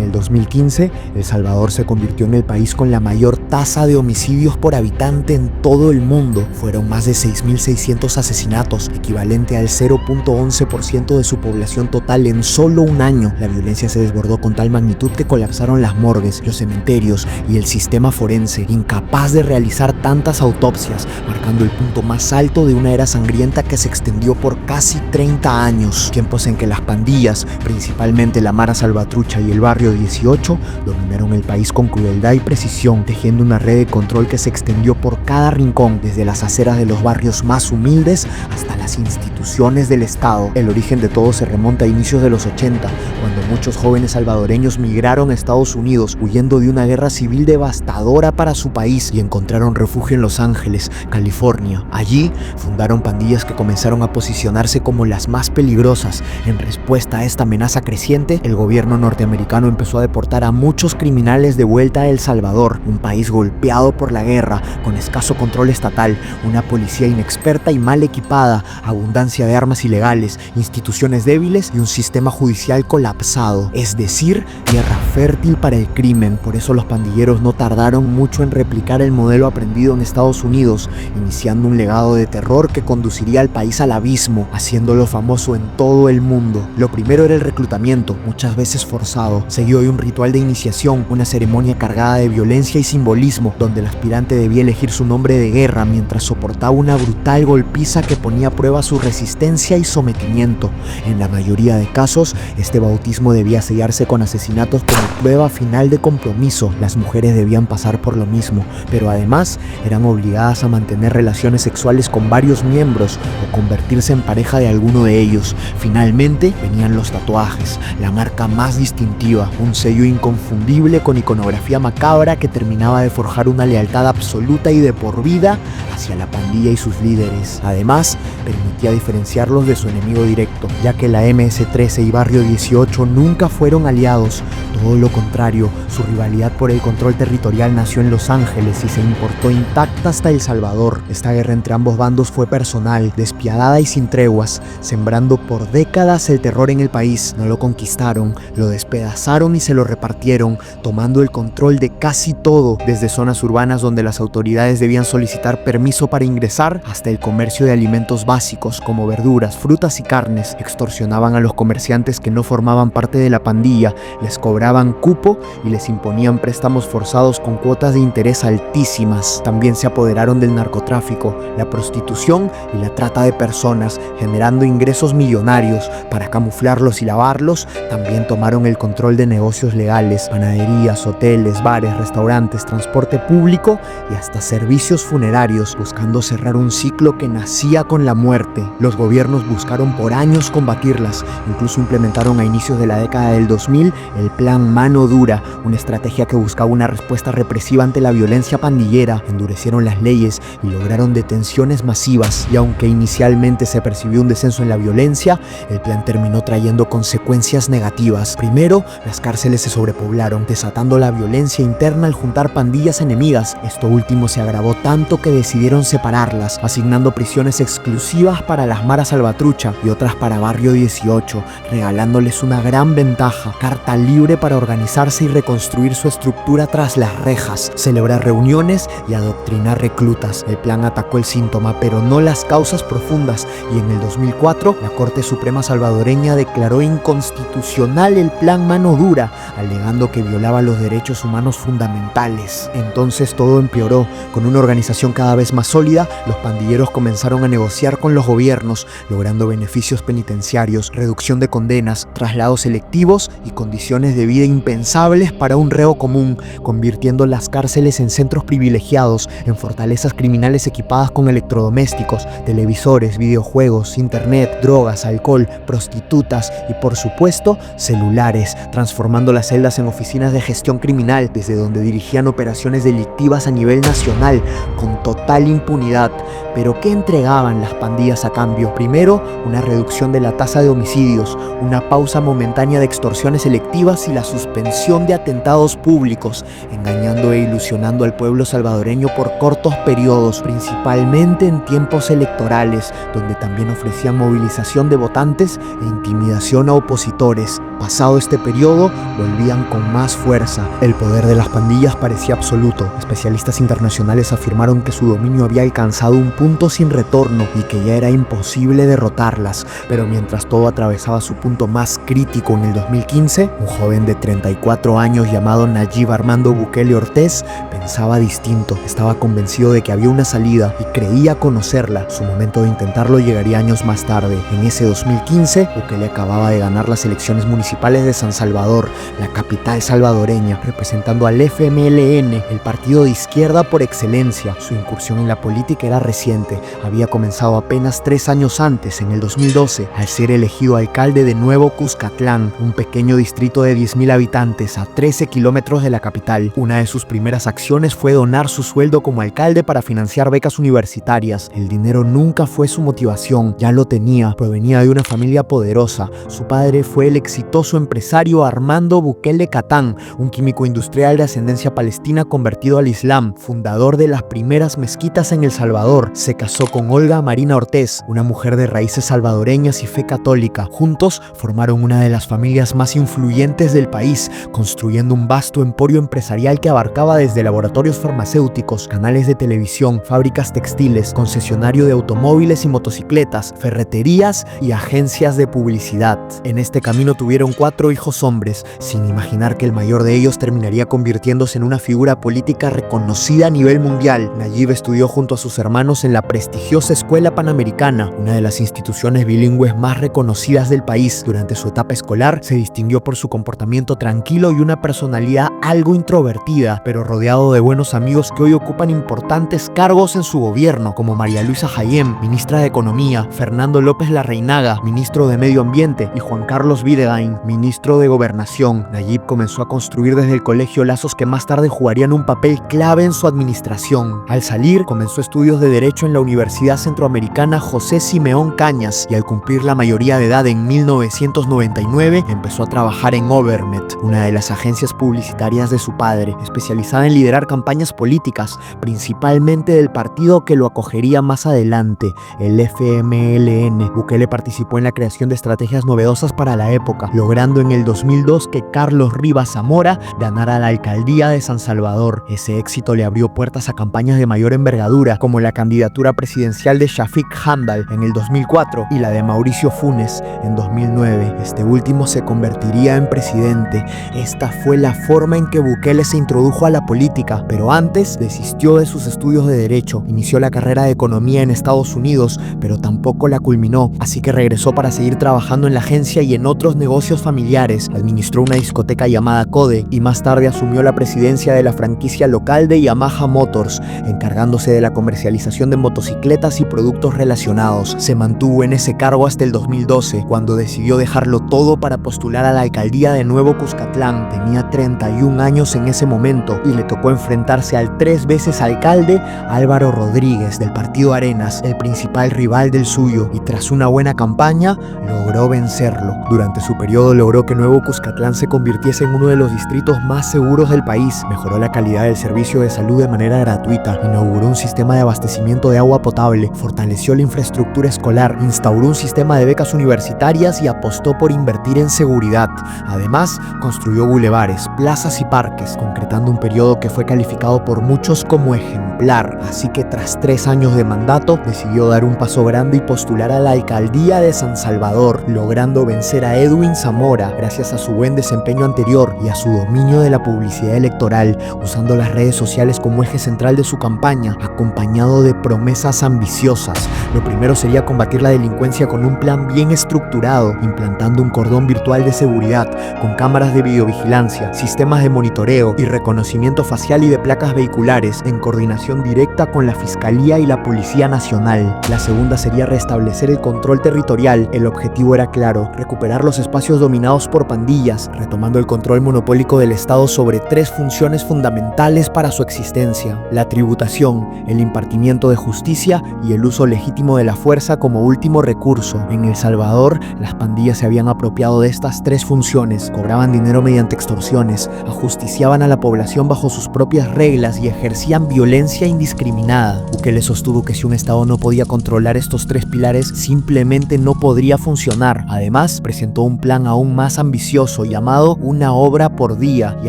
el 2015, El Salvador se convirtió en el país con la mayor tasa de homicidios por habitante en todo el mundo. Fueron más de 6.600 asesinatos, equivalente al 0.11% de su población total en solo un año. La violencia se desbordó con tal magnitud que colapsaron las morgues, los cementerios y el sistema forense, incapaz de realizar tantas autopsias, marcando el punto más alto de una era sangrienta que se extendió por casi 30 años. Tiempos en que las pandillas, principalmente la Mara Salvatrucha y el Barrio 18, dominaron el país con crueldad y precisión, tejiendo una red de control que se extendió por cada rincón, desde las aceras de los barrios más humildes hasta las instituciones del Estado. El origen de todo se remonta a inicios de los 80, cuando muchos jóvenes salvadoreños migraron a Estados Unidos, huyendo de una guerra civil devastadora para su país, y encontraron refugio en Los Ángeles, California. Allí fundaron pandillas que comenzaron a posicionarse como las más peligrosas. En respuesta a esta amenaza creciente, el gobierno norteamericano empezó a deportar a muchos criminales de vuelta a El Salvador, un país golpeado por la guerra, con escaso control estatal, una policía inexperta y mal equipada, abundancia de armas ilegales, instituciones débiles y un sistema judicial colapsado, es decir, tierra fértil para el crimen. Por eso los pandilleros no tardaron mucho en replicar el modelo aprendido en Estados Unidos, iniciando un legado de terror que conduciría al país al abismo, haciéndolo famoso en todo el mundo. Lo primero era el reclutamiento, muchas veces forzado, seguido de un ritual de iniciación, una ceremonia cargada de violencia y simbolismo, donde el aspirante debía elegir su nombre de guerra mientras soportaba una brutal golpiza que ponía a prueba su resistencia y sometimiento. En la mayoría de casos, este bautismo debía sellarse con asesinatos como prueba final de compromiso. Las mujeres debían pasar por lo mismo, pero además eran obligadas a mantener relaciones sexuales con varios miembros o convertirse en pareja de alguno de ellos. Finalmente venían los tatuajes, la marca más distintiva, un sello inconfundible con iconografía macabra que terminaba de forjar una lealtad absoluta y de por vida hacia la pandilla y sus líderes. Además, permitía diferenciarlos de su enemigo directo, ya que la MS-13 y Barrio 18 nunca fueron aliados. Todo lo contrario, su rivalidad por el control territorial nació en Los Ángeles y se importó intacta hasta El Salvador. Esta guerra entre ambos bandos fue personal, despiadada y sin treguas, sembrando por décadas el terror en el país. No lo conquistaron, lo despedazaron y se lo repartieron, tomando el control de casi todo, desde zonas urbanas donde las autoridades debían solicitar permiso para ingresar, hasta el comercio de alimentos básicos como verduras, frutas y carnes. Extorsionaban a los comerciantes que no formaban parte de la pandilla, les cobraban cupo y les imponían préstamos forzados con cuotas de interés altísimas. También se apoderaron del narcotráfico, la prostitución y la trata de personas, generando ingresos millonarios. Para camuflarlos y lavarlos, también tomaron el control de negocios legales, panaderías, hoteles, bares, restaurantes, transporte público y hasta servicios funerarios, buscando cerrar un ciclo que nacía con la muerte. Los gobiernos buscaron por años combatirlas, incluso implementaron a inicios de la década del 2000 el Plan Mano Dura, una estrategia que buscaba una respuesta represiva ante la violencia pandillera. Endurecieron las leyes y lograron detenciones masivas, y aunque inicialmente se percibió un descenso en la violencia, el plan terminó trayendo consecuencias negativas. Primero, las cárceles se sobrepoblaron, desatando la violencia interna al juntar pandillas enemigas. Esto último se agravó tanto que decidieron separarlas, asignando prisiones exclusivas para las Mara Salvatrucha y otras para Barrio 18, regalándoles una gran ventaja: carta libre para organizarse y reconstruir su estructura tras las rejas, celebrar reuniones y adoctrinar reclutas. El plan atacó el síntoma, pero no las causas profundas, y en el 2004 la Corte Suprema salvadoreña declaró inconstitucional el Plan Mano Dura, alegando que violaba los derechos humanos fundamentales. Entonces todo empeoró. Con una organización cada vez más sólida, los pandilleros comenzaron a negociar con los gobiernos, logrando beneficios penitenciarios, reducción de condenas, traslados selectivos y condiciones de vida impensables para un reo común, convirtiendo las cárceles en centros privilegiados, en fortalezas criminales equipadas con electrodomésticos, televisores, videojuegos, internet, drogas, alcohol, prostitutas y, por supuesto, celulares, transformando las celdas en oficinas de gestión criminal, desde donde dirigían operaciones delictivas a nivel nacional, con total impunidad. Pero ¿qué entregaban las pandillas a cambio? Primero, una reducción de la tasa de homicidios, una pausa momentánea de extorsiones selectivas y la suspensión de atentados públicos, engañando e ilusionando al pueblo salvadoreño por cortos periodos, principalmente en tiempos electorales, donde también ofrecían movilización de votantes e intimidación a opositores. Pasado este periodo, volvían con más fuerza. El poder de las pandillas parecía absoluto. Especialistas internacionales afirmaron que su dominio había alcanzado un punto sin retorno y que ya era imposible derrotarlas. Pero mientras todo atravesaba su punto más crítico en el 2015, un joven de 34 años llamado Nayib Armando Bukele Ortiz pensaba distinto. Estaba convencido de que había una salida y creía conocerla. Su momento de intentarlo llegaría años más tarde. En ese 2015, Bukele acababa de ganar las elecciones municipales de San Salvador, la capital salvadoreña, representando al FMLN, el partido de izquierda por excelencia. Su incursión en la política era reciente. Había comenzado apenas 3 años antes, en el 2012, al ser elegido alcalde de Nuevo Cuscatlán, un pequeño distrito de 10.000 habitantes a 13 kilómetros de la capital. Una de sus primeras acciones fue donar su sueldo como alcalde para financiar becas universitarias. El dinero nunca fue su motivación, ya lo tenía, provenía de una familia poderosa. Su padre fue el exitoso empresario Armando Bukele Catán, un químico industrial de ascendencia palestina convertido al Islam, fundador de las primeras mezquitas en El Salvador. Se casó con Olga Marina Ortiz, una mujer de raíces salvadoreñas y fe católica. Juntos formaron una de las familias más influyentes del país, construyendo un vasto emporio empresarial que abarcaba desde laboratorios farmacéuticos, canales de televisión, fábricas textiles, concesionario de automóviles y motocicletas, ferreterías y agencias de publicidad. En este camino tuvieron 4 hijos hombres, sin imaginar que el mayor de ellos terminaría convirtiéndose en una figura política reconocida a nivel mundial. Nayib estudió junto a sus hermanos en la prestigiosa Escuela Panamericana, una de las instituciones bilingües más reconocidas del país. Durante su etapa escolar, se distinguió por su comportamiento tranquilo y una personalidad algo introvertida, pero rodeado de buenos amigos que hoy ocupan importantes cargos en su gobierno, como María Luisa Hayem, ministra de Economía, Fernando López Larreinaga, ministro de Medio Ambiente, y Juan Carlos Videgain, ministro de Gobernación. Nayib comenzó a construir desde el colegio lazos que más tarde jugarían un papel clave en su administración. Al salir, comenzó estudios de Derecho en la Universidad Centroamericana José Simeón Cañas y al cumplir la mayoría de edad en 1999, empezó a trabajar en Overmet, una de las agencias publicitarias de su padre, especializada en liderar campañas políticas, principalmente del partido que lo acogería más adelante, el FMLN. Bukele participó en la creación de estrategias novedosas para la época, logrando en el 2002 que Carlos Rivas Zamora ganara la alcaldía de San Salvador. Ese éxito le abrió puertas a campañas de mayor envergadura, como la candidatura presidencial de Shafiq Hamdal en el 2004 y la de Mauricio Funes en 2009. Este último se convertiría en presidente. Esta fue la forma en que Bukele se introdujo a la política, pero antes desistió de sus estudios de Derecho. Inició la carrera de Economía en Estados Unidos, pero tampoco la culminó, así que regresó para seguir trabajando en la agencia y en otros negocios familiares. Administró una discoteca llamada Code y más tarde asumió la presidencia de la franquicia local de Yamaha Motors, encargándose de la comercialización de motocicletas y productos relacionados. Se mantuvo en ese cargo hasta el 2012, cuando decidió dejarlo todo para postular a la alcaldía de Nuevo Cuscatlán. Tenía 31 años en ese momento y le tocó enfrentarse al 3 veces alcalde Álvaro Rodríguez del partido Arenas, el principal rival del suyo, y tras una buena campaña logró vencerlo. Durante su periodo logró que Nuevo Cuscatlán se convirtiese en uno de los distritos más seguros del país, mejoró la calidad del servicio de salud de manera gratuita, inauguró un sistema de abastecimiento de agua potable, fortaleció la infraestructura escolar, instauró un sistema de becas universitarias y apostó por invertir en seguridad. Además, construyó bulevares, plazas y parques, concretando un periodo que fue calificado por muchos como ejemplar. Así que tras 3 años de mandato, decidió dar un paso grande y postular a la alcaldía de San Salvador, logrando vencer a Edwin Zamora gracias a su buen desempeño anterior y a su dominio de la publicidad electoral, usando las redes sociales como eje central de su campaña, acompañado de promesas ambiciosas. Lo primero sería combatir la delincuencia con un plan bien estructurado, implantando un cordón virtual de seguridad, con cámaras de videovigilancia, sistemas de monitoreo y reconocimiento facial Nacional y de Placas Vehiculares, en coordinación directa con la Fiscalía y la Policía Nacional. La segunda sería restablecer el control territorial. El objetivo era claro: recuperar los espacios dominados por pandillas, retomando el control monopólico del Estado sobre tres funciones fundamentales para su existencia: la tributación, el impartimiento de justicia y el uso legítimo de la fuerza como último recurso. En El Salvador, las pandillas se habían apropiado de estas tres funciones, cobraban dinero mediante extorsiones, ajusticiaban a la población bajo sus propias reglas y ejercían violencia indiscriminada. Bukele sostuvo que si un Estado no podía controlar estos tres pilares, simplemente no podría funcionar. Además, presentó un plan aún más ambicioso llamado Una Obra por Día, y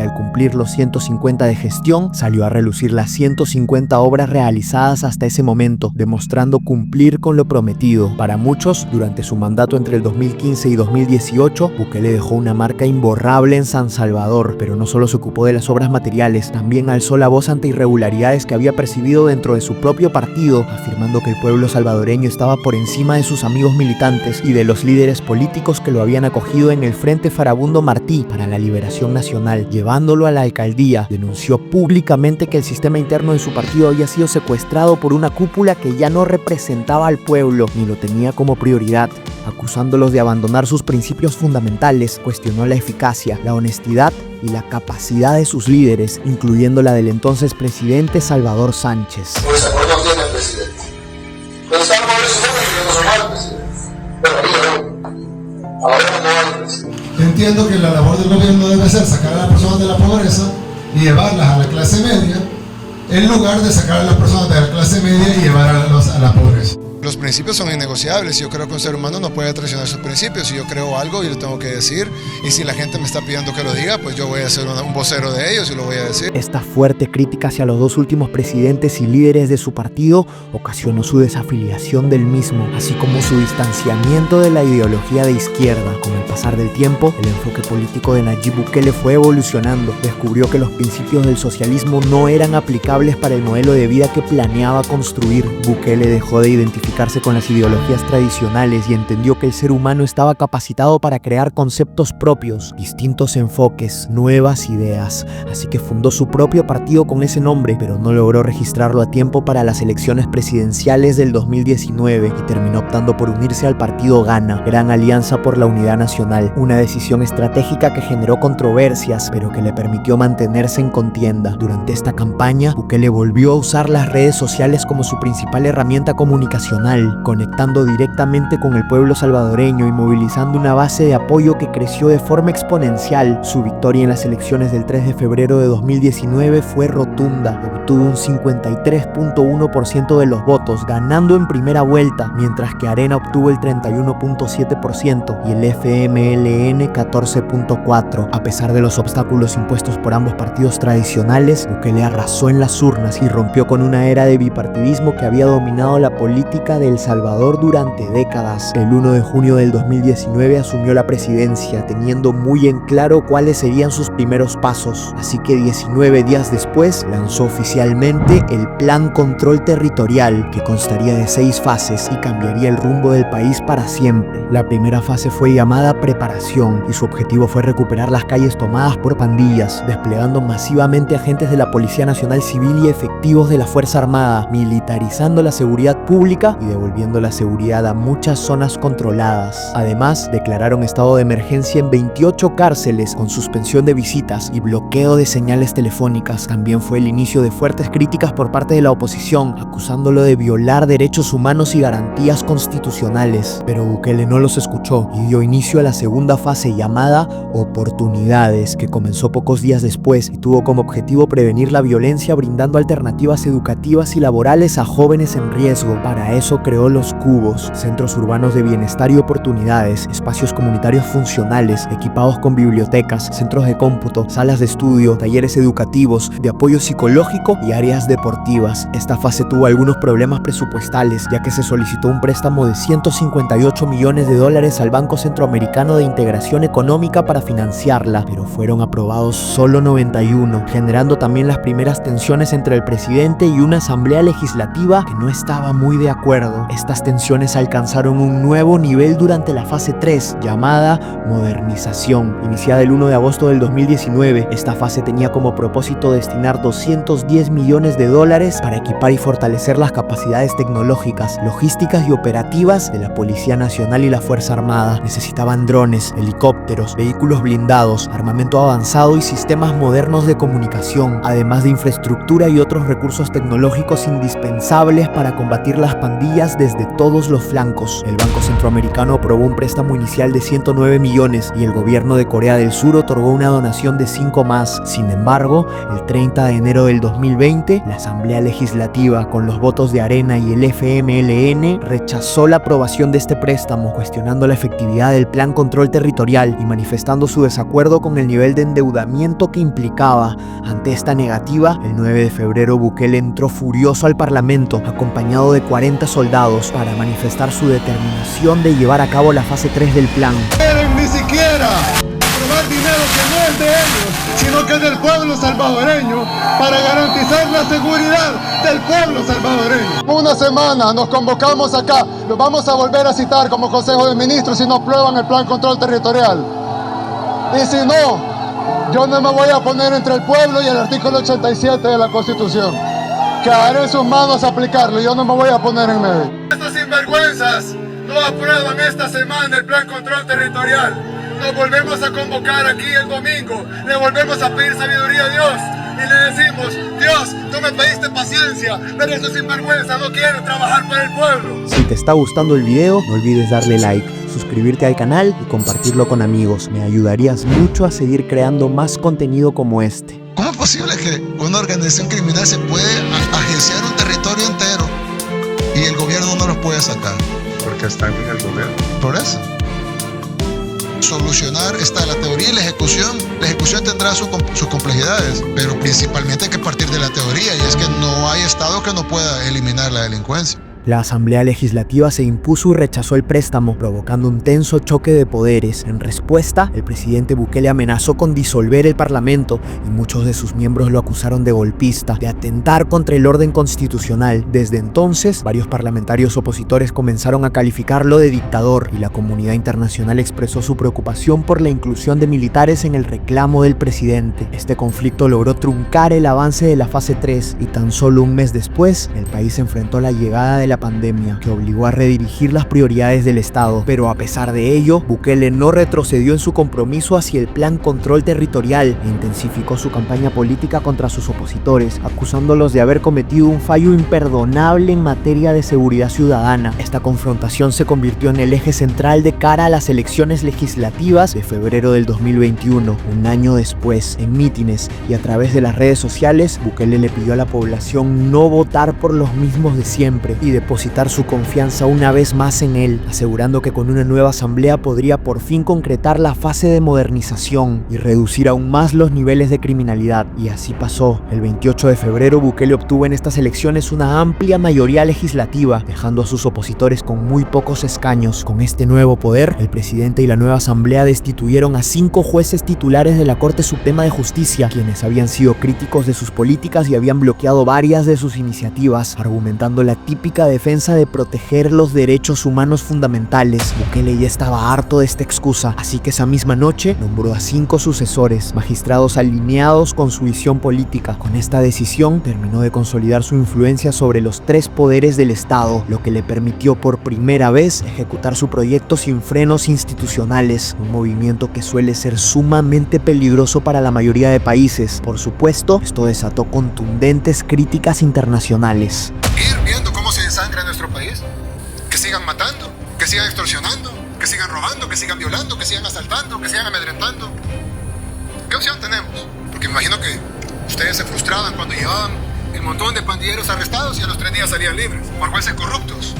al cumplir los 150 de gestión, salió a relucir las 150 obras realizadas hasta ese momento, demostrando cumplir con lo prometido. Para muchos, durante su mandato entre el 2015 y 2018, Bukele dejó una marca imborrable en San Salvador, pero no solo se ocupó de las obras materiales, también alzó la voz ante irregularidades que había percibido dentro de su propio partido, afirmando que el pueblo salvadoreño estaba por encima de sus amigos militantes y de los líderes políticos que lo habían acogido en el Frente Farabundo Martí para la Liberación Nacional, llevándolo a la alcaldía. Denunció públicamente que el sistema interno de su partido había sido secuestrado por una cúpula que ya no representaba al pueblo ni lo tenía como prioridad. Acusándolos de abandonar sus principios fundamentales, cuestionó la eficacia, la honestidad y la capacidad de sus líderes, incluyendo la del entonces presidente Salvador Sánchez. Pues acuerdo tiene el presidente. Pero están por eso que no son mal presidente. Pero ahora no hay presidente. Entiendo que la labor del gobierno debe ser sacar a las personas de la pobreza y llevarlas a la clase media, en lugar de sacar a las personas de la clase media y llevar a la pobreza. Los principios son innegociables. Yo creo que un ser humano no puede traicionar sus principios. Si yo creo algo, yo lo tengo que decir. Y si la gente me está pidiendo que lo diga, pues yo voy a ser un vocero de ellos y lo voy a decir. Esta fuerte crítica hacia los dos últimos presidentes y líderes de su partido ocasionó su desafiliación del mismo, así como su distanciamiento de la ideología de izquierda. Con el pasar del tiempo, el enfoque político de Nayib Bukele fue evolucionando. Descubrió que los principios del socialismo no eran aplicables para el modelo de vida que planeaba construir. Bukele dejó de identificarse con las ideologías tradicionales y entendió que el ser humano estaba capacitado para crear conceptos propios, distintos enfoques, nuevas ideas. Así que fundó su propio partido con ese nombre, pero no logró registrarlo a tiempo para las elecciones presidenciales del 2019 y terminó optando por unirse al partido GANA, Gran Alianza por la Unidad Nacional, una decisión estratégica que generó controversias, pero que le permitió mantenerse en contienda. Durante esta campaña, Bukele volvió a usar las redes sociales como su principal herramienta comunicacional, conectando directamente con el pueblo salvadoreño y movilizando una base de apoyo que creció de forma exponencial. Su victoria en las elecciones del 3 de febrero de 2019 fue rotunda. Obtuvo un 53.1% de los votos, ganando en primera vuelta, mientras que Arena obtuvo el 31.7% y el FMLN 14.4%. A pesar de los obstáculos impuestos por ambos partidos tradicionales, Bukele arrasó en las urnas y rompió con una era de bipartidismo que había dominado la política de El Salvador durante décadas. El 1 de junio del 2019 asumió la presidencia, teniendo muy en claro cuáles serían sus primeros pasos. Así que 19 días después lanzó oficialmente el Plan Control Territorial, que constaría de 6 fases y cambiaría el rumbo del país para siempre. La primera fase fue llamada Preparación y su objetivo fue recuperar las calles tomadas por pandillas, desplegando masivamente agentes de la Policía Nacional Civil y efectivos de la Fuerza Armada, militarizando la seguridad pública y devolviendo la seguridad a muchas zonas controladas. Además, declararon estado de emergencia en 28 cárceles con suspensión de visitas y bloqueo de señales telefónicas. También fue el inicio de fuertes críticas por parte de la oposición, acusándolo de violar derechos humanos y garantías constitucionales. Pero Bukele no los escuchó y dio inicio a la segunda fase llamada Oportunidades, que comenzó pocos días después y tuvo como objetivo prevenir la violencia brindando alternativas educativas y laborales a jóvenes en riesgo. Para eso creó los Cubos, centros urbanos de bienestar y oportunidades, espacios comunitarios funcionales, equipados con bibliotecas, centros de cómputo, salas de estudio, talleres educativos, de apoyo psicológico y áreas deportivas. Esta fase tuvo algunos problemas presupuestales, ya que se solicitó un préstamo de $158 millones al Banco Centroamericano de Integración Económica para financiarla, pero fueron aprobados solo 91, generando también las primeras tensiones tensiones entre el presidente y una asamblea legislativa que no estaba muy de acuerdo. Estas tensiones alcanzaron un nuevo nivel durante la fase 3, llamada modernización. Iniciada el 1 de agosto del 2019, esta fase tenía como propósito destinar $210 millones para equipar y fortalecer las capacidades tecnológicas, logísticas y operativas de la Policía Nacional y la Fuerza Armada. Necesitaban drones, helicópteros, vehículos blindados, armamento avanzado y sistemas modernos de comunicación, además de infraestructura y otros recursos tecnológicos indispensables para combatir las pandillas desde todos los flancos. El Banco Centroamericano aprobó un préstamo inicial de 109 millones y el gobierno de Corea del Sur otorgó una donación de 5 más. Sin embargo, el 30 de enero del 2020, la Asamblea Legislativa, con los votos de Arena y el FMLN, rechazó la aprobación de este préstamo, cuestionando la efectividad del Plan Control Territorial y manifestando su desacuerdo con el nivel de endeudamiento que implicaba. Ante esta negativa, el 9 de febrero Bukele entró furioso al Parlamento, acompañado de 40 soldados, para manifestar su determinación de llevar a cabo la fase 3 del plan. Ni siquiera robar dinero que no es de ellos, sino que es del pueblo salvadoreño, para garantizar la seguridad del pueblo salvadoreño. Una semana nos convocamos acá, los vamos a volver a citar como Consejo de Ministros si no aprueban el Plan Control Territorial. Y si no, yo no me voy a poner entre el pueblo y el artículo 87 de la Constitución. Quedaré en sus manos aplicarlo, yo no me voy a poner en medio. Estos sinvergüenzas no aprueban esta semana el Plan Control Territorial. Nos volvemos a convocar aquí el domingo, le volvemos a pedir sabiduría a Dios y le decimos: Dios, tú me pediste paciencia, pero estos sinvergüenzas no quieren trabajar para el pueblo. Si te está gustando el video, no olvides darle like, suscribirte al canal y compartirlo con amigos. Me ayudarías mucho a seguir creando más contenido como este. ¿Cómo es posible que una organización criminal se puede agenciar un territorio entero y el gobierno no los puede sacar? Porque están en el gobierno. Por eso. Solucionar está la teoría y la ejecución. La ejecución tendrá sus complejidades, pero principalmente hay que partir de la teoría, y es que no hay Estado que no pueda eliminar la delincuencia. La Asamblea Legislativa se impuso y rechazó el préstamo, provocando un tenso choque de poderes. En respuesta, el presidente Bukele amenazó con disolver el Parlamento y muchos de sus miembros lo acusaron de golpista, de atentar contra el orden constitucional. Desde entonces, varios parlamentarios opositores comenzaron a calificarlo de dictador y la comunidad internacional expresó su preocupación por la inclusión de militares en el reclamo del presidente. Este conflicto logró truncar el avance de la fase 3 y tan solo un mes después, el país enfrentó la llegada de la pandemia, que obligó a redirigir las prioridades del Estado. Pero a pesar de ello, Bukele no retrocedió en su compromiso hacia el Plan Control Territorial e intensificó su campaña política contra sus opositores, acusándolos de haber cometido un fallo imperdonable en materia de seguridad ciudadana. Esta confrontación se convirtió en el eje central de cara a las elecciones legislativas de febrero del 2021. Un año después, en mítines y a través de las redes sociales, Bukele le pidió a la población no votar por los mismos de siempre y depositar su confianza una vez más en él, asegurando que con una nueva asamblea podría por fin concretar la fase de modernización y reducir aún más los niveles de criminalidad. Y así pasó. El 28 de febrero, Bukele obtuvo en estas elecciones una amplia mayoría legislativa, dejando a sus opositores con muy pocos escaños. Con este nuevo poder, el presidente y la nueva asamblea destituyeron a 5 jueces titulares de la Corte Suprema de Justicia, quienes habían sido críticos de sus políticas y habían bloqueado varias de sus iniciativas, argumentando la típica defensa de proteger los derechos humanos fundamentales. Bukele ya estaba harto de esta excusa, así que esa misma noche nombró a 5 sucesores, magistrados alineados con su visión política. Con esta decisión terminó de consolidar su influencia sobre los 3 poderes del Estado, lo que le permitió por primera vez ejecutar su proyecto sin frenos institucionales, un movimiento que suele ser sumamente peligroso para la mayoría de países. Por supuesto, esto desató contundentes críticas internacionales. Ir viendo cómo se desangra nuestro país, que sigan matando, que sigan extorsionando, que sigan robando, que sigan violando, que sigan asaltando, que sigan amedrentando. ¿Qué opción tenemos? Porque me imagino que ustedes se frustraban cuando llevaban el montón de pandilleros arrestados y a los 3 días salían libres por jueces corruptos.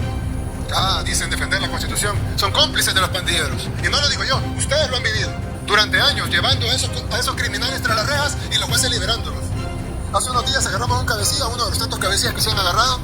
Dicen defender la Constitución, son cómplices de los pandilleros. Y no lo digo yo, ustedes lo han vivido durante años, llevando a esos criminales tras las rejas y los jueces liberándolos. Hace unos días agarramos a un cabecilla, uno de los tantos cabecillas que se han agarrado,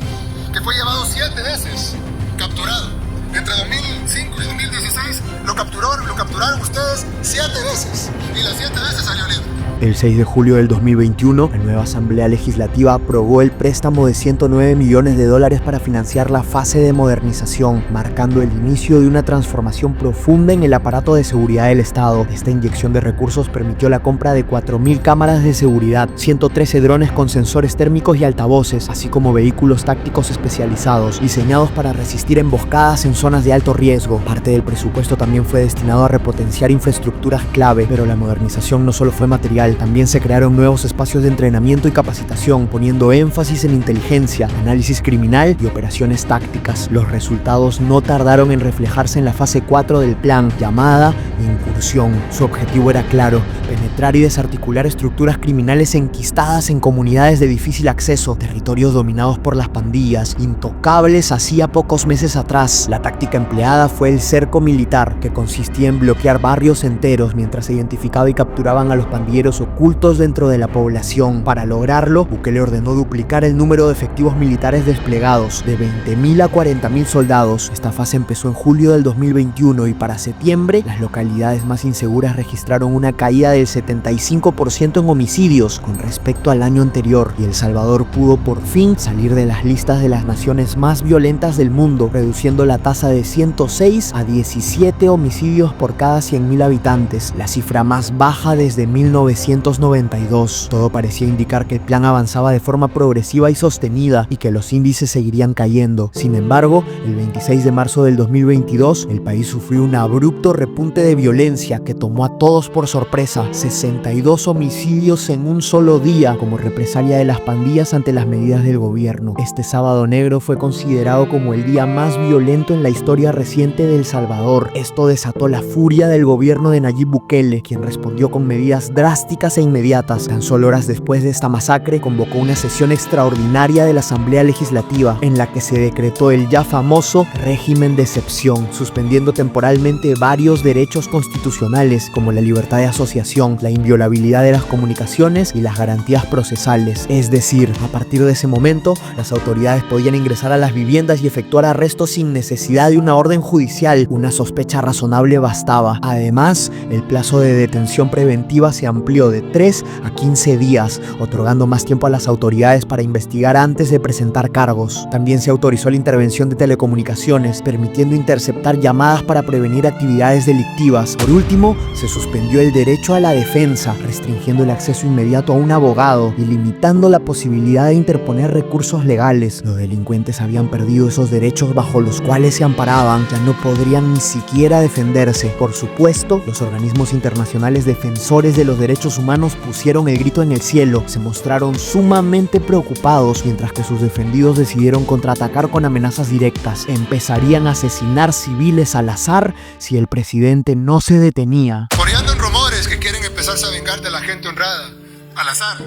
que fue llevado 7 veces, capturado. Entre 2005 y 2016 lo capturaron ustedes 7 veces, y las 7 veces salió libre. El 6 de julio del 2021, la nueva Asamblea Legislativa aprobó el préstamo de $109 millones para financiar la fase de modernización, marcando el inicio de una transformación profunda en el aparato de seguridad del Estado. Esta inyección de recursos permitió la compra de 4.000 cámaras de seguridad, 113 drones con sensores térmicos y altavoces, así como vehículos tácticos especializados, diseñados para resistir emboscadas en zonas de alto riesgo. Parte del presupuesto también fue destinado a repotenciar infraestructuras clave, pero la modernización no solo fue material, también se crearon nuevos espacios de entrenamiento y capacitación, poniendo énfasis en inteligencia, análisis criminal y operaciones tácticas. Los resultados no tardaron en reflejarse en la fase 4 del plan, llamada incursión. Su objetivo era claro: penetrar y desarticular estructuras criminales enquistadas en comunidades de difícil acceso, territorios dominados por las pandillas, intocables hacía pocos meses atrás. La táctica empleada fue el cerco militar, que consistía en bloquear barrios enteros mientras se identificaba y capturaban a los pandilleros ocultos dentro de la población. Para lograrlo, Bukele ordenó duplicar el número de efectivos militares desplegados, de 20.000 a 40.000 soldados. Esta fase empezó en julio del 2021 y para septiembre, las localidades más inseguras registraron una caída del 75% en homicidios con respecto al año anterior, y El Salvador pudo por fin salir de las listas de las naciones más violentas del mundo, reduciendo la tasa de 106 a 17 homicidios por cada 100.000 habitantes, la cifra más baja desde 1992. Todo parecía indicar que el plan avanzaba de forma progresiva y sostenida y que los índices seguirían cayendo. Sin embargo, el 26 de marzo del 2022, el país sufrió un abrupto repunte de violencia que tomó a todos por sorpresa. 62 homicidios en un solo día como represalia de las pandillas ante las medidas del gobierno. Este sábado negro fue considerado como el día más violento en la historia reciente de El Salvador. Esto desató la furia del gobierno de Nayib Bukele, quien respondió con medidas drásticas e inmediatas. Tan solo horas después de esta masacre, convocó una sesión extraordinaria de la Asamblea Legislativa, en la que se decretó el ya famoso régimen de excepción, suspendiendo temporalmente varios derechos constitucionales como la libertad de asociación, la inviolabilidad de las comunicaciones y las garantías procesales. Es decir, a partir de ese momento, las autoridades podían ingresar a las viviendas y efectuar arrestos sin necesidad de una orden judicial. Una sospecha razonable bastaba. Además, el plazo de detención preventiva se amplió de 3 a 15 días, otorgando más tiempo a las autoridades para investigar antes de presentar cargos. También se autorizó la intervención de telecomunicaciones, permitiendo interceptar llamadas para prevenir actividades delictivas. Por último, se suspendió el derecho a la defensa, restringiendo el acceso inmediato a un abogado y limitando la posibilidad de interponer recursos legales. Los delincuentes habían perdido esos derechos bajo los cuales se amparaban, ya no podrían ni siquiera defenderse. Por supuesto, los organismos internacionales defensores de los derechos humanos pusieron el grito en el cielo, se mostraron sumamente preocupados, mientras que sus defendidos decidieron contraatacar con amenazas directas. Empezarían a asesinar civiles al azar si el presidente no se detenía. Por ahí andan rumores que quieren empezarse a vengar de la gente honrada, al azar.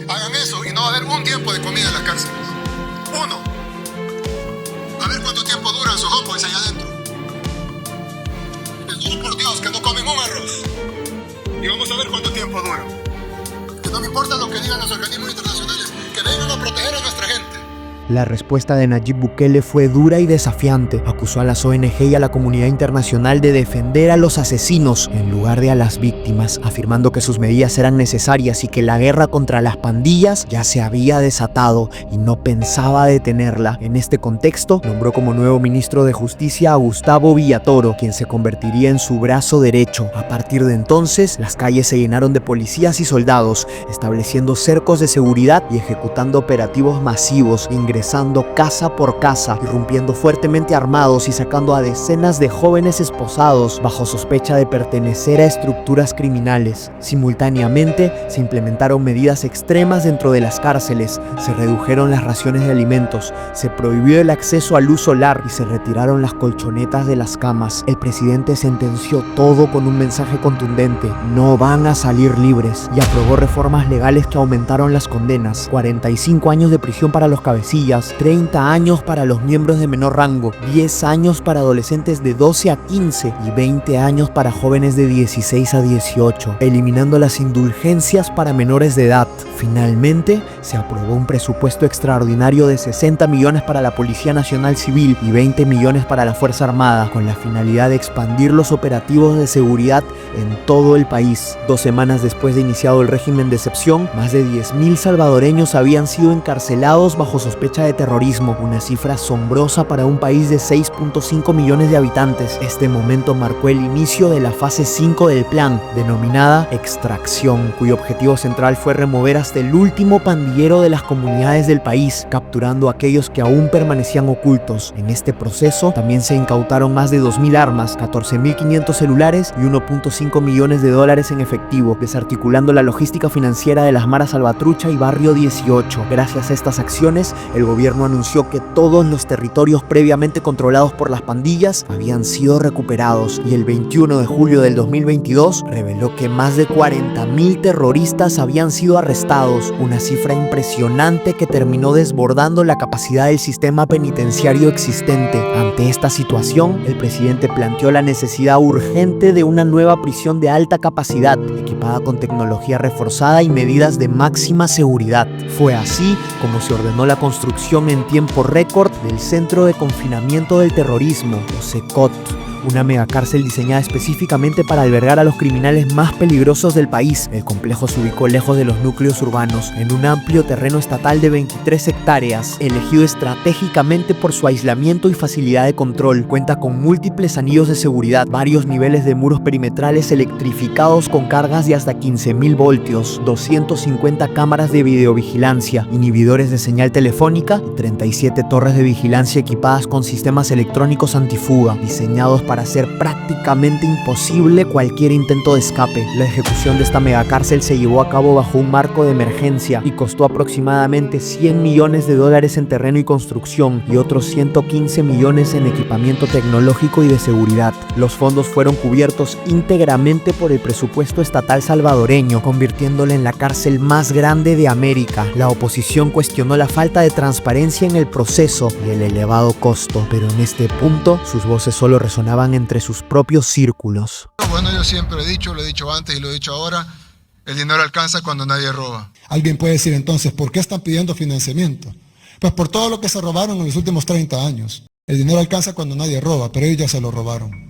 Hagan eso y no va a haber un tiempo de comida en las cárceles. Uno. A ver cuánto tiempo duran sus hombres allá adentro. Les juro por Dios que no comen un arroz. Y vamos a ver cuánto tiempo duran. Que no me importa lo que digan los organismos internacionales, que vengan a proteger a nuestra gente. La respuesta de Nayib Bukele fue dura y desafiante. Acusó a las ONG y a la comunidad internacional de defender a los asesinos en lugar de a las víctimas, afirmando que sus medidas eran necesarias y que la guerra contra las pandillas ya se había desatado y no pensaba detenerla. En este contexto, nombró como nuevo ministro de Justicia a Gustavo Villatoro, quien se convertiría en su brazo derecho. A partir de entonces, las calles se llenaron de policías y soldados, estableciendo cercos de seguridad y ejecutando operativos masivos, ingresando casa por casa, irrumpiendo fuertemente armados y sacando a decenas de jóvenes esposados bajo sospecha de pertenecer a estructuras criminales. Simultáneamente, se implementaron medidas extremas dentro de las cárceles, se redujeron las raciones de alimentos, se prohibió el acceso a luz solar y se retiraron las colchonetas de las camas. El presidente sentenció todo con un mensaje contundente: no van a salir libres, y aprobó reformas legales que aumentaron las condenas: 45 años de prisión para los cabecillas, pandillas, 30 años para los miembros de menor rango, 10 años para adolescentes de 12 a 15 y 20 años para jóvenes de 16 a 18, eliminando las indulgencias para menores de edad. Finalmente, se aprobó un presupuesto extraordinario de 60 millones para la Policía Nacional Civil y 20 millones para la Fuerza Armada, con la finalidad de expandir los operativos de seguridad en todo el país. 2 semanas después de iniciado el régimen de excepción, más de 10.000 salvadoreños habían sido encarcelados bajo sospecha de terrorismo, una cifra asombrosa para un país de 6.5 millones de habitantes. Este momento marcó el inicio de la fase 5 del plan, denominada extracción, cuyo objetivo central fue remover hasta el último pandillero de las comunidades del país, capturando a aquellos que aún permanecían ocultos. En este proceso también se incautaron más de 2.000 armas, 14.500 celulares y 1.5 millones de dólares en efectivo, desarticulando la logística financiera de las maras Salvatrucha y Barrio 18. Gracias a estas acciones, el gobierno anunció que todos los territorios previamente controlados por las pandillas habían sido recuperados, y el 21 de julio del 2022 reveló que más de 40.000 terroristas habían sido arrestados, una cifra impresionante que terminó desbordando la capacidad del sistema penitenciario existente. Ante esta situación, el presidente planteó la necesidad urgente de una nueva prisión de alta capacidad, equipada con tecnología reforzada y medidas de máxima seguridad. Fue así como se ordenó la construcción en tiempo récord del Centro de Confinamiento del Terrorismo, o CECOT, una megacárcel diseñada específicamente para albergar a los criminales más peligrosos del país. El complejo se ubicó lejos de los núcleos urbanos, en un amplio terreno estatal de 23 hectáreas, elegido estratégicamente por su aislamiento y facilidad de control. Cuenta con múltiples anillos de seguridad, varios niveles de muros perimetrales electrificados con cargas de hasta 15.000 voltios, 250 cámaras de videovigilancia, inhibidores de señal telefónica y 37 torres de vigilancia equipadas con sistemas electrónicos antifuga, diseñados para hacer prácticamente imposible cualquier intento de escape. La ejecución de esta megacárcel se llevó a cabo bajo un marco de emergencia y costó aproximadamente 100 millones de dólares en terreno y construcción y otros 115 millones en equipamiento tecnológico y de seguridad. Los fondos fueron cubiertos íntegramente por el presupuesto estatal salvadoreño, convirtiéndola en la cárcel más grande de América. La oposición cuestionó la falta de transparencia en el proceso y el elevado costo, pero en este punto sus voces solo resonaban entre sus propios círculos. Bueno, yo siempre he dicho, lo he dicho antes y lo he dicho ahora, el dinero alcanza cuando nadie roba. Alguien puede decir entonces, ¿por qué están pidiendo financiamiento? Pues por todo lo que se robaron en los últimos 30 años. El dinero alcanza cuando nadie roba, pero ellos ya se lo robaron.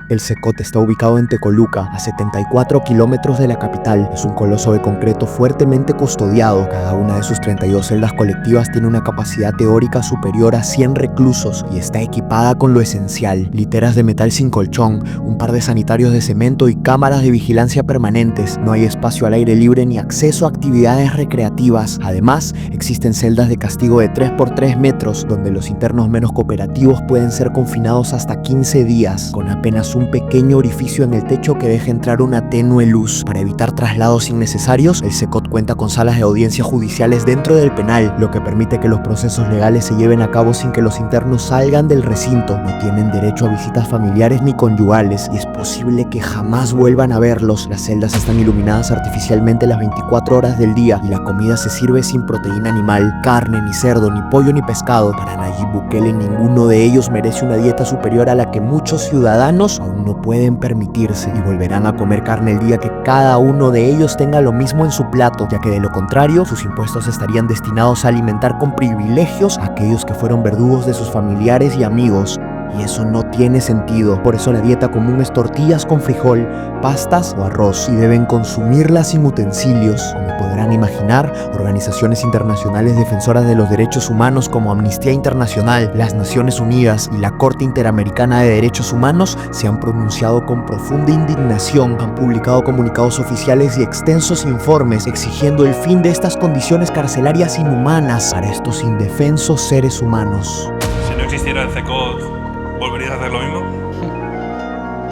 El CECOT está ubicado en Tecoluca, a 74 kilómetros de la capital. Es un coloso de concreto fuertemente custodiado. Cada una de sus 32 celdas colectivas tiene una capacidad teórica superior a 100 reclusos y está equipada con lo esencial: literas de metal sin colchón, un par de sanitarios de cemento y cámaras de vigilancia permanentes. No hay espacio al aire libre ni acceso a actividades recreativas. Además, existen celdas de castigo de 3x3 metros, donde los internos menos cooperativos pueden ser confinados hasta 15 días, con apenas un pequeño orificio en el techo que deja entrar una tenue luz. Para evitar traslados innecesarios, el CECOT cuenta con salas de audiencias judiciales dentro del penal, lo que permite que los procesos legales se lleven a cabo sin que los internos salgan del recinto. No tienen derecho a visitas familiares ni conyugales y es posible que jamás vuelvan a verlos. Las celdas están iluminadas artificialmente las 24 horas del día y la comida se sirve sin proteína animal, carne, ni cerdo, ni pollo, ni pescado. Para Nayib Bukele, ninguno de ellos merece una dieta superior a la que muchos ciudadanos aún no pueden permitirse, y volverán a comer carne el día que cada uno de ellos tenga lo mismo en su plato, ya que de lo contrario sus impuestos estarían destinados a alimentar con privilegios a aquellos que fueron verdugos de sus familiares y amigos. Y eso no tiene sentido. Por eso la dieta común es tortillas con frijol, pastas o arroz, y deben consumirla sin utensilios. Como podrán imaginar, organizaciones internacionales defensoras de los derechos humanos como Amnistía Internacional, las Naciones Unidas y la Corte Interamericana de Derechos Humanos se han pronunciado con profunda indignación. Han publicado comunicados oficiales y extensos informes exigiendo el fin de estas condiciones carcelarias inhumanas para estos indefensos seres humanos. Si no existiera el CECOT, ¿volverías a hacer lo mismo?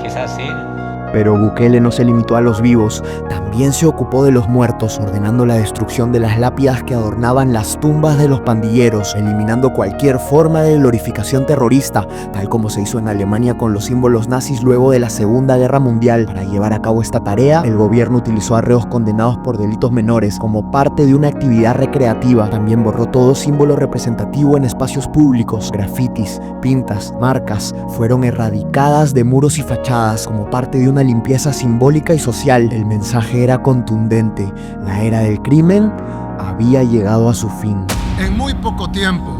Quizás sí. Pero Bukele no se limitó a los vivos, también también se ocupó de los muertos, ordenando la destrucción de las lápidas que adornaban las tumbas de los pandilleros, eliminando cualquier forma de glorificación terrorista, tal como se hizo en Alemania con los símbolos nazis luego de la Segunda Guerra Mundial. Para llevar a cabo esta tarea, el gobierno utilizó a reos condenados por delitos menores como parte de una actividad recreativa. También borró todo símbolo representativo en espacios públicos. Grafitis, pintas, marcas fueron erradicadas de muros y fachadas como parte de una limpieza simbólica y social. El mensaje era contundente: la era del crimen había llegado a su fin. En muy poco tiempo,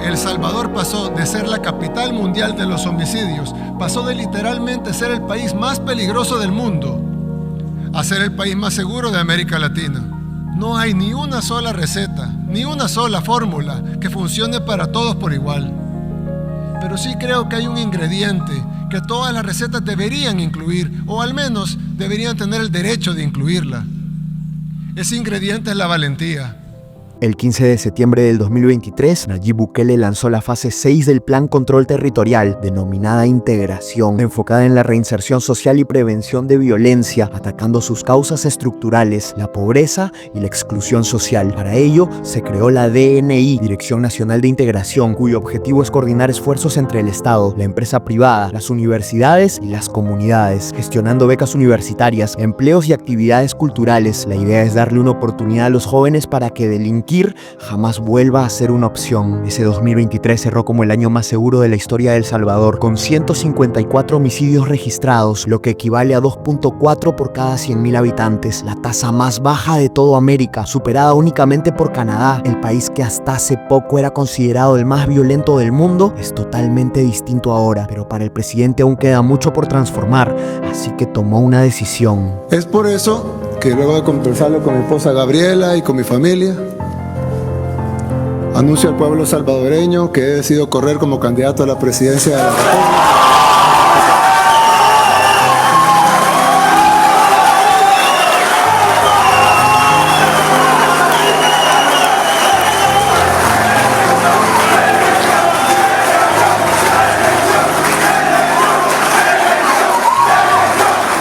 El Salvador pasó de ser la capital mundial de los homicidios, pasó de literalmente ser el país más peligroso del mundo a ser el país más seguro de América Latina. No hay ni una sola receta, ni una sola fórmula que funcione para todos por igual. Pero sí creo que hay un ingrediente que todas las recetas deberían incluir, o al menos deberían tener el derecho de incluirla. Ese ingrediente es la valentía. El 15 de septiembre del 2023, Nayib Bukele lanzó la fase 6 del Plan Control Territorial, denominada Integración, enfocada en la reinserción social y prevención de violencia, atacando sus causas estructurales, la pobreza y la exclusión social. Para ello, se creó la DNI, Dirección Nacional de Integración, cuyo objetivo es coordinar esfuerzos entre el Estado, la empresa privada, las universidades y las comunidades, gestionando becas universitarias, empleos y actividades culturales. La idea es darle una oportunidad a los jóvenes para que delinquir jamás vuelva a ser una opción. Ese 2023 cerró como el año más seguro de la historia de El Salvador, con 154 homicidios registrados, lo que equivale a 2.4 por cada 100.000 habitantes, la tasa más baja de toda América, superada únicamente por Canadá. El país que hasta hace poco era considerado el más violento del mundo es totalmente distinto ahora, pero para el presidente aún queda mucho por transformar, así que tomó una decisión. Es por eso que luego de conversarlo con mi esposa Gabriela y con mi familia, anuncio al pueblo salvadoreño que he decidido correr como candidato a la presidencia de la República.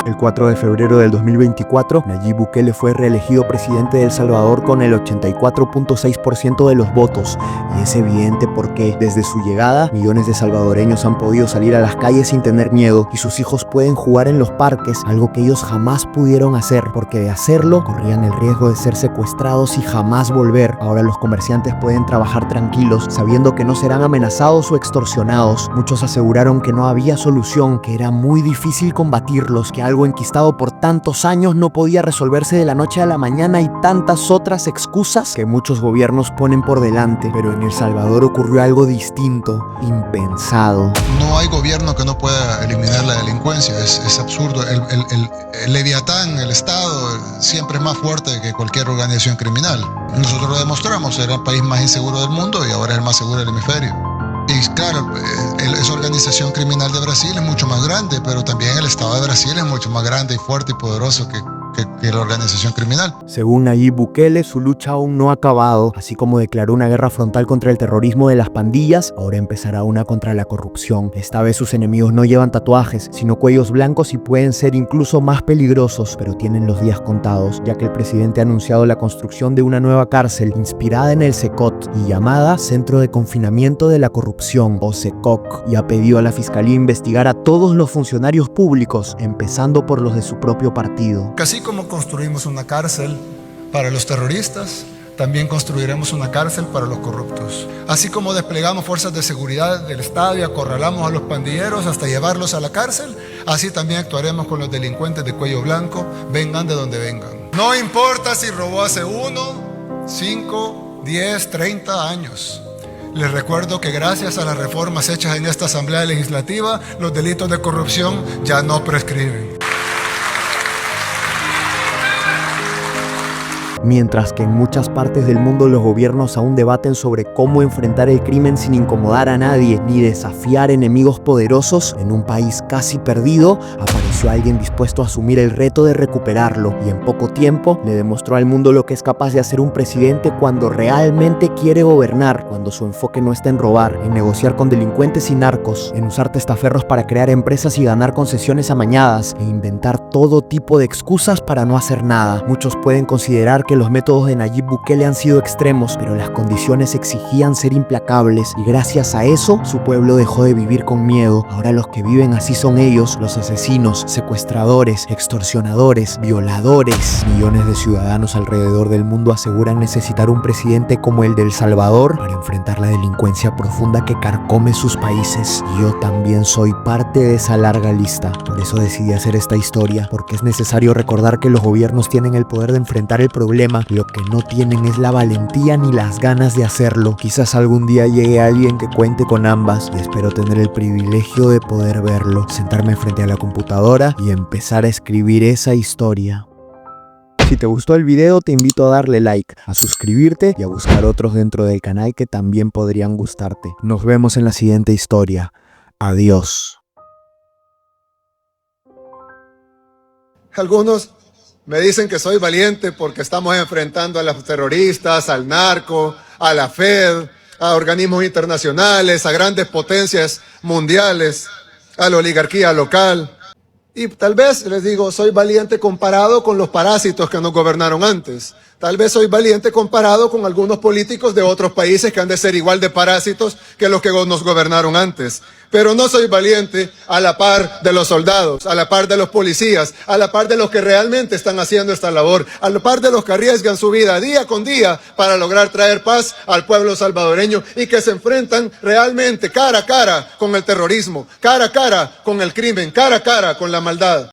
El 4 de febrero del 2024, Nayib Bukele fue reelegido presidente de El Salvador con el 84.6% de los votos, y es evidente por qué. Desde su llegada, millones de salvadoreños han podido salir a las calles sin tener miedo, y sus hijos pueden jugar en los parques, algo que ellos jamás pudieron hacer, porque de hacerlo, corrían el riesgo de ser secuestrados y jamás volver. Ahora los comerciantes pueden trabajar tranquilos, sabiendo que no serán amenazados o extorsionados. Muchos aseguraron que no había solución, que era muy difícil combatirlos, que algo enquistado por tantos años no podía resolverse de la noche a la mañana, y tantas otras excusas que muchos gobiernos ponen por delante. Pero en El Salvador ocurrió algo distinto, impensado. No hay gobierno que no pueda eliminar la delincuencia, es absurdo. El Leviatán, el Estado, siempre es más fuerte que cualquier organización criminal. Nosotros lo demostramos, era el país más inseguro del mundo y ahora es el más seguro del hemisferio. Y claro, esa organización criminal de Brasil es mucho más grande, pero también el Estado de Brasil es mucho más grande y fuerte y poderoso que la organización criminal. Según Nayib Bukele, su lucha aún no ha acabado. Así como declaró una guerra frontal contra el terrorismo de las pandillas, ahora empezará una contra la corrupción. Esta vez sus enemigos no llevan tatuajes, sino cuellos blancos, y pueden ser incluso más peligrosos, pero tienen los días contados, ya que el presidente ha anunciado la construcción de una nueva cárcel inspirada en el CECOT y llamada Centro de Confinamiento de la Corrupción, o CECOC, y ha pedido a la Fiscalía investigar a todos los funcionarios públicos, empezando por los de su propio partido. Así como construimos una cárcel para los terroristas, también construiremos una cárcel para los corruptos. Así como desplegamos fuerzas de seguridad del Estado y acorralamos a los pandilleros hasta llevarlos a la cárcel, así también actuaremos con los delincuentes de cuello blanco, vengan de donde vengan. No importa si robó hace 1, 5, 10, 30 años. Les recuerdo que gracias a las reformas hechas en esta Asamblea Legislativa, los delitos de corrupción ya no prescriben. Mientras que en muchas partes del mundo los gobiernos aún debaten sobre cómo enfrentar el crimen sin incomodar a nadie ni desafiar enemigos poderosos, en un país casi perdido apareció alguien dispuesto a asumir el reto de recuperarlo y en poco tiempo le demostró al mundo lo que es capaz de hacer un presidente cuando realmente quiere gobernar, cuando su enfoque no está en robar, en negociar con delincuentes y narcos, en usar testaferros para crear empresas y ganar concesiones amañadas e inventar todo tipo de excusas para no hacer nada. Muchos pueden considerar que los métodos de Nayib Bukele han sido extremos, pero las condiciones exigían ser implacables y gracias a eso su pueblo dejó de vivir con miedo. Ahora los que viven así son ellos, los asesinos, secuestradores, extorsionadores, violadores. Millones de ciudadanos alrededor del mundo aseguran necesitar un presidente como el de El Salvador para enfrentar la delincuencia profunda que carcome sus países. Y yo también soy parte de esa larga lista. Por eso decidí hacer esta historia, porque es necesario recordar que los gobiernos tienen el poder de enfrentar el problema. Lo que no tienen es la valentía ni las ganas de hacerlo. Quizás algún día llegue alguien que cuente con ambas y espero tener el privilegio de poder verlo, sentarme frente a la computadora y empezar a escribir esa historia. Si te gustó el video, te invito a darle like, a suscribirte y a buscar otros dentro del canal que también podrían gustarte. Nos vemos en la siguiente historia. Adiós. Algunos me dicen que soy valiente porque estamos enfrentando a los terroristas, al narco, a la Fed, a organismos internacionales, a grandes potencias mundiales, a la oligarquía local. Y tal vez, les digo, soy valiente comparado con los parásitos que nos gobernaron antes. Tal vez soy valiente comparado con algunos políticos de otros países que han de ser igual de parásitos que los que nos gobernaron antes. Pero no soy valiente a la par de los soldados, a la par de los policías, a la par de los que realmente están haciendo esta labor, a la par de los que arriesgan su vida día con día para lograr traer paz al pueblo salvadoreño y que se enfrentan realmente cara a cara con el terrorismo, cara a cara con el crimen, cara a cara con la maldad.